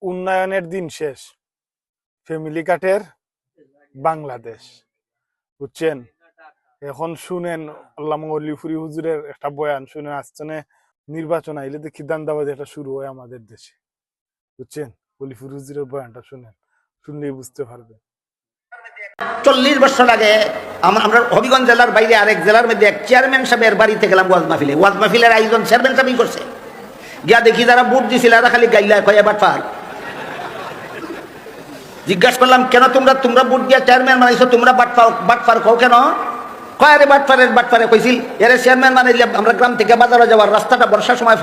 উন্নয়নের দিন শেষ, ফ্যামিলি কার্ডের বাংলাদেশ, বুঝছেন? এখন শুনেন আল্লামা অলিফুরি হুজুরের একটা বয়ান শুনেন, আসছে নির্বাচন আইলে দেখি দান্দাবাজি একটা শুরু হয় আমাদের দেশে, বুঝছেন? অলিফুরি হুজুরের বয়ানটা শুনেন, শুনলেই বুঝতে পারবেন। 40 বছর আগে আমরা হবিগঞ্জ জেলার বাইরে আরেক জেলার মধ্যে এক চেয়ারম্যান সাহেবের বাড়িতে গেলাম ওয়াজ মাহফিলের আয়োজন চেয়ারম্যান সাহেবই করছে। গিয়া দেখি যারা ভোট দিছিল এরা খালি গাইলায় কয়ে বাটপার। জিজ্ঞাসা করলাম কেন তোমরা ভোট দিয়া চেয়ারম্যান বানাইছো, তোমরা বাটপার কও কেন? কয় আরে বাটপারে কইছিল এর চেয়ারম্যান বানাইলে আমরা গ্রাম থেকে বাজারে যাওয়ার রাস্তাটা বর্ষার সময়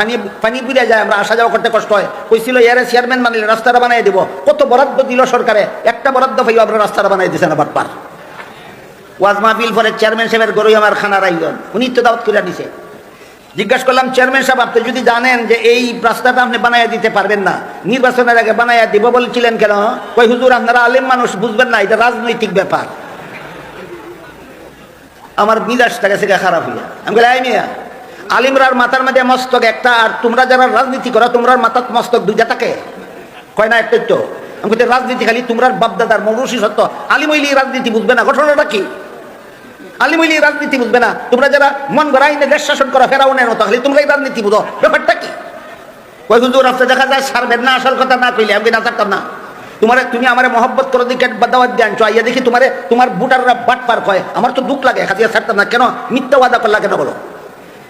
পানি বুড়ে যায়, আমরা আসা যাওয়া করতে কষ্ট হয়। কইছিল এর চেয়ারম্যান বানাইলে রাস্তাটা বানাই দিব। কত বরাদ্দ দিল সরকারে, একটা বরাদ্দ পাইও আমরা রাস্তাটা বানাই দিছে না বাটপার। ওয়াজ মাহফিল পরে চেয়ারম্যান সাহেবের গরুই আমার খানার আয়োজন, উনি তো দাওয়াত করে দিছে। জিজ্ঞাসা করলাম চেয়ারম্যান সাহেব আপনি যদি জানেন যে এই রাস্তাটা আপনি বানাইয়া দিতে পারবেন না, নির্বাচনের আগে বানাইয়া দিব বলছিলেন কেন? কই হুজুর আপনারা আলেম মানুষ বুঝবেন না, এটা রাজনৈতিক ব্যাপার। আমার মিজাজটা গেছে খারাপ হইয়া। আমি বলি আই মিয়া, আলিমরার মাথার মধ্যে মস্তক একটা, আর তোমরা যারা রাজনীতি করো তোমরার মাথার মস্তক দুইটা থাকে? কয় না একটাই তো। আমি বলতে রাজনীতি খালি তোমরার বাপদাদার মৌরসি সত্য, আলিম হইলি রাজনীতি বুঝবে না। ঘটনাটা কি? আলিম হইলি রাজনীতি বুঝবে না। তোমরা যারা মন গড়া আইনে দেশ শাসন করা ফেরাউনের মতো, খালি তোমরাই রাজনীতি বুঝো, ব্যাপারটা কি? কই হুজুর রাস্তা দেখা যায় সারবেন না, আসল কথা না কইলে আমি না থাকতাম না। তুমি আমার মহব্বত করে দিকে দাওয়াত দিয়ে আনছো, আইয়া দেখি তোমার বুটাররা বাট পার কয়, আমার তো দুঃখ লাগে, খাতিয়া ছাড়তাম না। কেন মিথ্যা ওয়াদা করলা কেন বলো?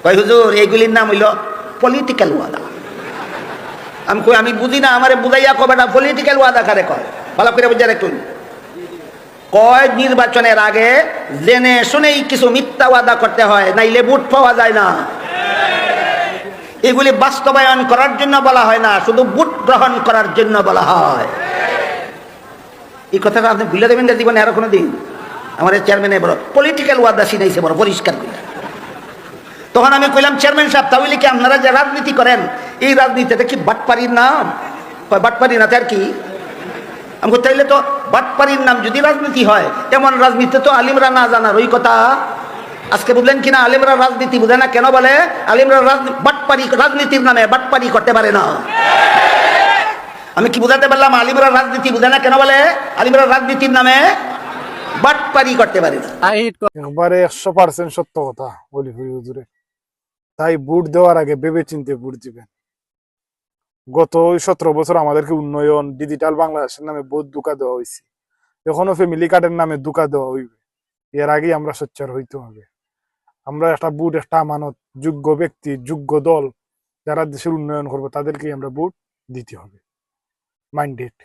কই হুজুর এইগুলির নাম হইল পলিটিক্যাল ওয়াদা। আমি কই আমি বুঝি না, আমারে বুঝাইয়া কবে না পলিটিক্যাল ওয়াদা কারে কয়, ভালো করে বুঝে রাখুন। কয় নির্বাচনের আগে জেনে শুনেই কিছু মিথ্যা ওয়াদা করতে হয়, নাইলে ভোট পাওয়া যায় না। এগুলি বাস্তবায়ন করার জন্য বলা হয় না, শুধু ভোট গ্রহণ করার জন্য বলা হয়। এই কথাটা আপনি ভুলে দেবেন না জীবনে আরো কোনো দিন। আমার চেয়ারম্যানে বড় পলিটিক্যাল ওয়াদা শিনাইছে, বড় পরিষ্কার করে। তখন আমি কইলাম চেয়ারম্যান সাহেব তাহলে কি আপনারা যে রাজনীতি করেন এই রাজনীতিটা কি বাটপাড়ির নাম? বাটপাড়ি না তার কি? আমি তাইলে তো বাটপাড়ির নাম যদি রাজনীতি হয়, এমন রাজনীতি তো আলিমরা না জানার ওই কথা। আজকে বুঝলেন কিনা? আলিমরা রাজনীতি বুঝে না। কেন বলে? আলিমরা বাটপাড়ি, রাজনীতির নামে বাটপাড়ি করতে পারে না। আমি কি বুঝাতে পারলাম? আলিমরা রাজনীতি বুঝে না। কেন বলে? আলিমরা রাজনীতির নামে বাটপাড়ি করতে পারে না। একবারে 100% সত্য কথা অলিফুরি হুজুরে। তাই ভোট দেওয়ার আগে ভেবে চিন্তে ভোট দিবেন। গত 17 বছর আমাদেরকে উন্নয়ন, ডিজিটাল বাংলাদেশের নামে বহুত ধোঁকা দেওয়া হয়েছে, এখনো ফ্যামিলি কার্ডের নামে ধোঁকা দেওয়া হইবে। এর আগেই আমরা সোচ্চার হইতে হবে। আমরা একটা ভোট, একটা আমানত, যোগ্য ব্যক্তি, যোগ্য দল যারা দেশের উন্নয়ন করবে তাদেরকেই আমরা ভোট দিতে হবে। মাইন্ডেড।